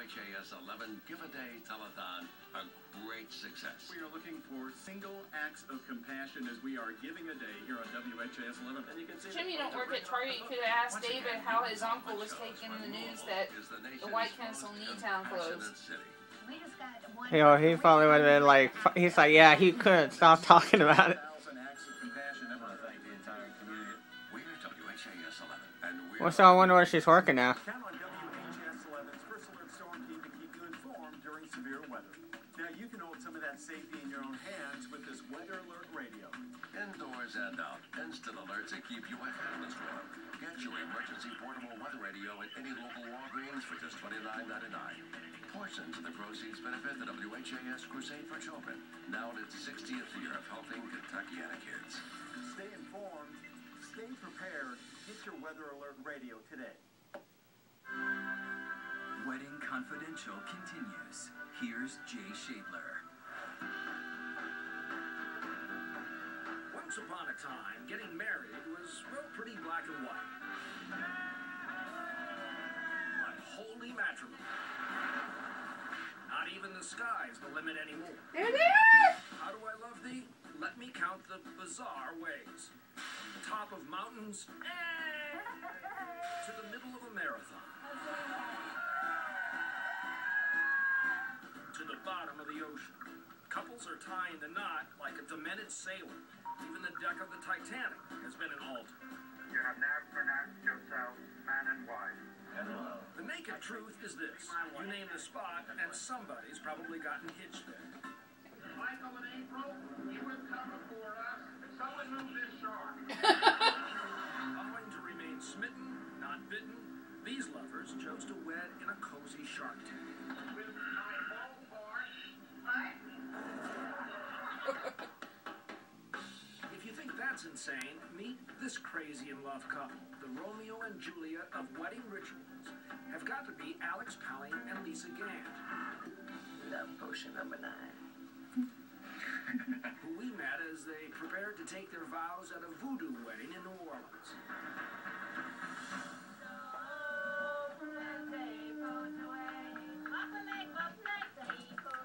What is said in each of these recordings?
WHAS 11 Give a Day Telethon a great success. We are looking for single acts of compassion as we are giving a day here on WHAS 11. And you can see Jim, you don't work at Target. You could have asked David how his uncle was taking the news that the White Castle Newtown closed. You know, he probably would have been like, he's like, yeah, he couldn't stop talking about it. Well, so I wonder where she's working now. Count on WHAS 11's First Alert Storm Team to keep you informed during severe weather. Now, you can hold some of that safety in your own hands with this Weather Alert radio. Indoors and out, instant alerts that keep you ahead of the storm. Get your emergency portable weather radio at any local Walgreens for just $29.99. Portions of the proceeds benefit the WHAS Crusade for Children, now in its 60th year of helping Kentuckiana kids. Stay informed, stay prepared. Get your Weather Alert radio today. Wedding Confidential continues. Here's Jay Shadler. Once upon a time, getting married was, well, pretty black and white. But holy matrimony. Not even the sky's the limit anymore. There they are! How do I love thee? Let me count the bizarre ways. The top of mountains to the middle of a marathon. To the bottom of the ocean. Couples are tying the knot like a demented sailor. Even the deck of the Titanic has been an altar. You have now pronounced yourselves man and wife. The naked truth is this. You name the spot, and somebody's probably gotten hitched there. Michael and April, you have come before us. Someone move this shark. Vowing to remain smitten, not bitten, these lovers chose to wed in a cozy shark tank. With my whole horse. If you think that's insane, meet this crazy in love couple. The Romeo and Juliet of wedding rituals have got to be Alex Pelling and Lisa Gant. Love potion number 9. Who we met as they prepared to take their vows at a voodoo wedding in New Orleans.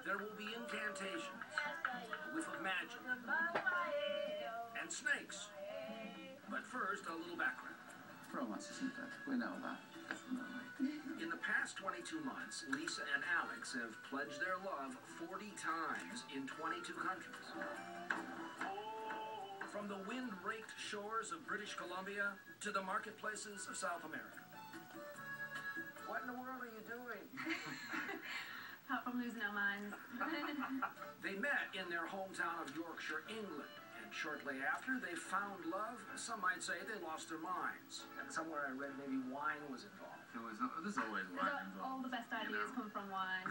There will be incantations, a whiff of magic, and snakes. But first, a little background. Romance isn't dead. We know that. In the past 22 months, Lisa and Alex have pledged their love 40 times in 22 countries. From the wind-raked shores of British Columbia to the marketplaces of South America. What in the world are you doing? Apart from losing our minds. They met in their hometown of Yorkshire, England. Shortly after, they found love. Some might say they lost their minds. And somewhere I read maybe wine was involved. There's always wine involved. All the best ideas come from wine.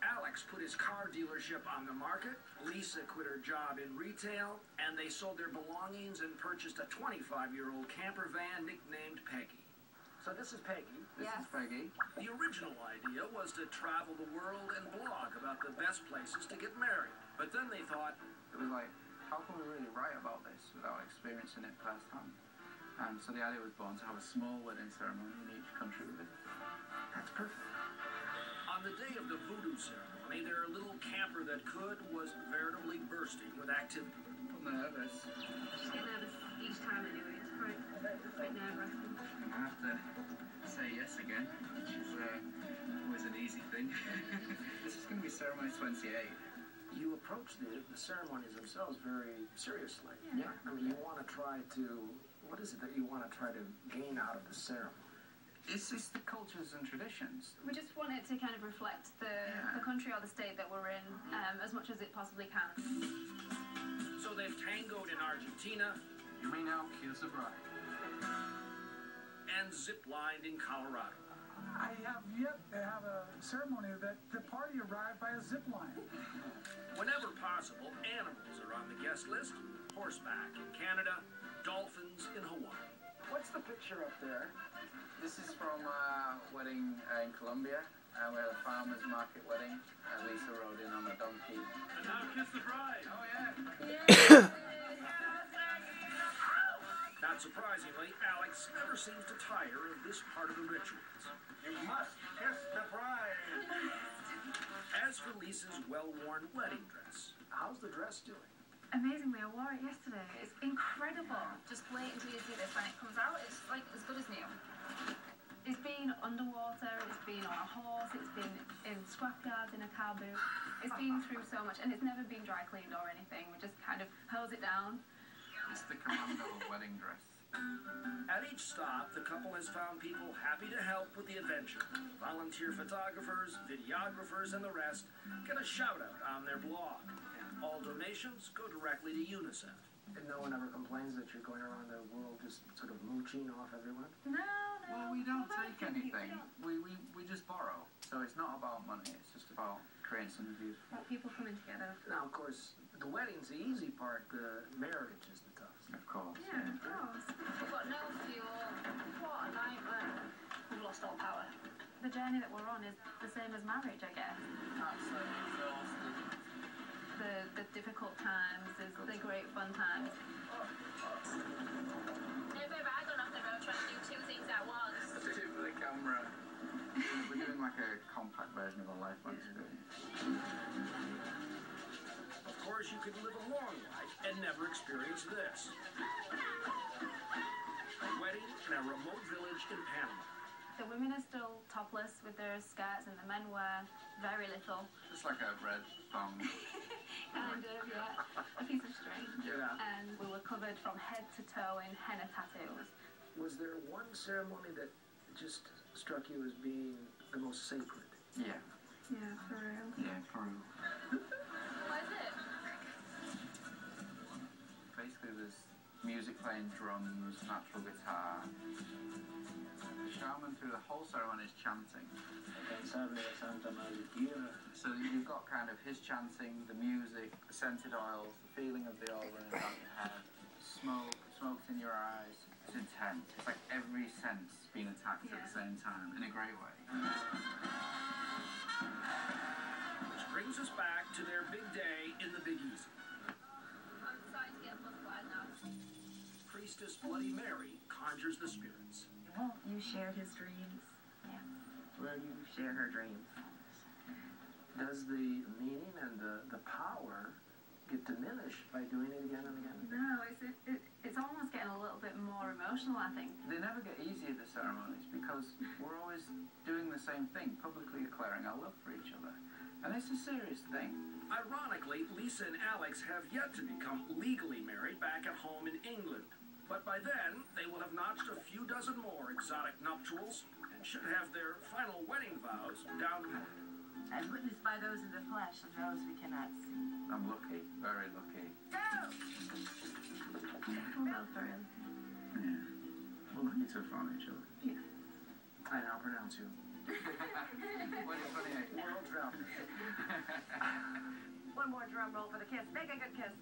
Alex put his car dealership on the market. Lisa quit her job in retail. And they sold their belongings and purchased a 25-year-old camper van nicknamed Peggy. So this is Peggy. This is Peggy. The original idea was to travel the world and blog about the best places to get married. But then they thought, it was like, how can we really write about this without experiencing it firsthand? And so the idea was born to have a small wedding ceremony in each country we visit. That's perfect. On the day of the voodoo ceremony, their little camper that could was veritably bursting with activity. I'm nervous. I get nervous each time I do it. It's quite nerve-wracking. I'm going to have to say yes again, which is always an easy thing. This is going to be ceremony 28. You approach the ceremonies themselves very seriously. Yeah. I mean, you want to try to, what is it that you want to try to gain out of the ceremony? It's the cultures and traditions. We just want it to kind of reflect the country or the state that we're in as much as it possibly can. So they've tangoed in Argentina. You may now kiss the bride. And zip-lined in Colorado. I have yet to have a ceremony that the party arrived by a zip line. Whenever possible, animals are on the guest list. Horseback in Canada, dolphins in Hawaii. What's the picture up there? This is from a wedding in Colombia. We had a farmer's market wedding. Lisa rode in on a donkey. And now kiss the bride. Oh, yeah. Not surprisingly, Alex never seems to tire of this part of the rituals. You must kiss the bride. well-worn wedding dress. How's the dress doing? Amazingly, I wore it yesterday. It's incredible. Just wait until you see this when it comes out. It's like as good as new. It's been underwater, it's been on a horse, it's been in scrapyards, in a car boot. It's been through so much, and it's never been dry cleaned or anything. We just kind of hose it down. It's the commando wedding dress. At each stop, the couple has found people happy to help with the adventure. Volunteer photographers, videographers, and the rest get a shout-out on their blog. And all donations go directly to UNICEF. And no one ever complains that you're going around the world just sort of mooching off everyone? No. Well, we don't take anything. We just borrow. So it's not about money. It's just about creating something beautiful. About people coming together. Now, of course, the wedding's the easy part. The marriage is the toughest. Of course. Yeah, of course. We've got no fuel. What a nightmare. We've lost all power. The journey that we're on is the same as marriage, I guess. Absolutely exhausted. The difficult times, there's the great fun times. Never I gone off the road trying to do two things at once. Let's do it for the camera. We're doing like a compact version of a lifetime experience. Of course, you could live a long life and never experience this. A wedding in a remote village in Panama. The women are still topless with their skirts, and the men wear very little. Just like a red thong. Kind of, yeah. A piece of string. Yeah. And we were covered from head to toe in henna tattoos. Was there one ceremony that just struck you as being the most sacred? Yeah. Yeah, for real. Yeah, for real. What is it? Basically, there's music playing drums, natural guitar. The shaman through the whole ceremony is chanting. So you've got kind of his chanting, the music, the scented oils, the feeling of the oil running down your head, smoke's in your eyes. It's intense. It's like every sense being attacked at the same time in a great way. Which brings us back to their big day in the Big Easy. I'm starting to get butterflies now. Priestess Bloody Mary conjures the spirits. Well, you shared his dreams. Yeah. Well, you share her dreams. Does the meaning and the power get diminished by doing it again and again? No, it's almost getting a little bit more emotional, I think. They never get easier, the ceremonies, because we're always doing the same thing, publicly declaring our love for each other. And it's a serious thing. Ironically, Lisa and Alex have yet to become legally married back at home in England. But by then, they will have notched a few dozen more exotic nuptials and should have their final wedding vows down to As witnessed by those in the flesh and those we cannot see. I'm lucky, very lucky. Well, for real. Yeah. We're lucky to have found each other. Yeah. I now pronounce you. World drum. One more drum roll for the kiss. Make a good kiss.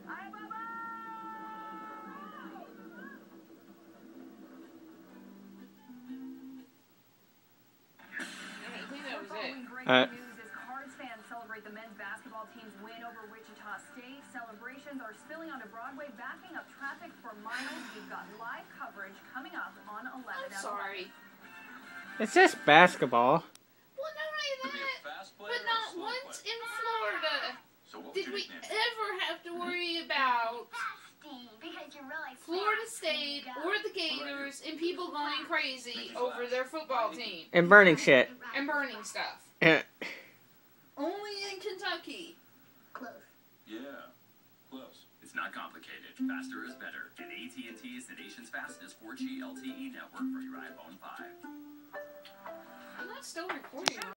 Aye, Baba! Breaking news as Cards fans celebrate the men's basketball team's win over Wichita State. Celebrations are spilling onto Broadway, backing up traffic for miles. We've got live coverage coming up on 11. I'm sorry. It's just basketball. Well, not only that, but not once in Florida did we ever have to worry about Florida State or the Gators and people going crazy over their football team. And burning shit. And burning stuff. Yeah. Only in Kentucky. Close. Yeah, close. It's not complicated. Faster is better. And AT&T is the nation's fastest 4G LTE network for your iPhone 5. I'm not still recording.